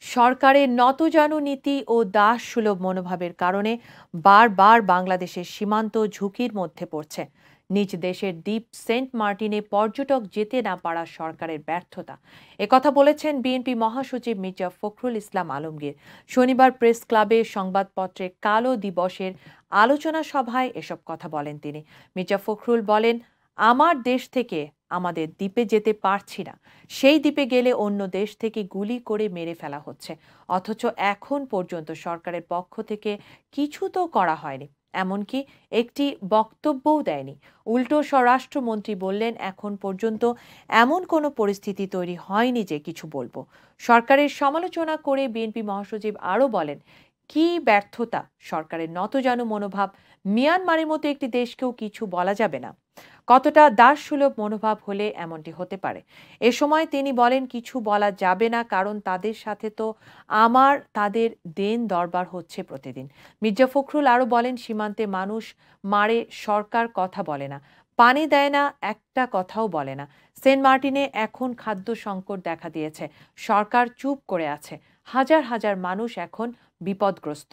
সরকারের নতজানু নীতি ও দাসসুলভ মনোভাবের কারণে বারবার বাংলাদেশের সীমান্ত ঝুঁকির মধ্যে পড়ছে। নিজ দেশের দ্বীপ সেন্ট মার্টিনে পর্যটক যেতে না পারা সরকারের ব্যর্থতা, একথা বলেছেন বিএনপি মহাসচিব মির্জা ফখরুল ইসলাম আলমগীর। শনিবার প্রেস ক্লাবে সংবাদপত্রে কালো দিবসের আলোচনা সভায় এসব কথা বলেন তিনি। মির্জা ফখরুল বলেন, আমার দেশ থেকে আমাদের দ্বীপে যেতে পারছি না, সেই দ্বীপে গেলে অন্য দেশ থেকে গুলি করে মেরে ফেলা হচ্ছে, অথচ এখন পর্যন্ত সরকারের পক্ষ থেকে কিছু তো করা হয়নি, এমনকি একটি বক্তব্যও দেয়নি। উল্টো স্বরাষ্ট্রমন্ত্রী বললেন, এখন পর্যন্ত এমন কোনো পরিস্থিতি তৈরি হয়নি যে কিছু বলবো। সরকারের সমালোচনা করে বিএনপি মহাসচিব আরও বলেন, কি ব্যর্থতা সরকারের নতজানু মনোভাব, মিয়ানমারের মতো একটি দেশকেও কিছু বলা যাবে না। কতটা দাসসুলভ মনোভাব হলে এমনটি হতে পারে। এ সময় তিনি বলেন, কিছু বলা যাবে না, কারণ তাদের সাথে তো তাদের দেন দরবার হচ্ছে প্রতিদিন। মির্জা ফখরুল আরও বলেন, সীমান্তে মানুষ মারে, সরকার কথা বলে না, পানি দেয় না, একটা কথাও বলে না। সেন্ট মার্টিনে এখন খাদ্য সংকট দেখা দিয়েছে, সরকার চুপ করে আছে, হাজার হাজার মানুষ এখন বিপদগ্রস্ত।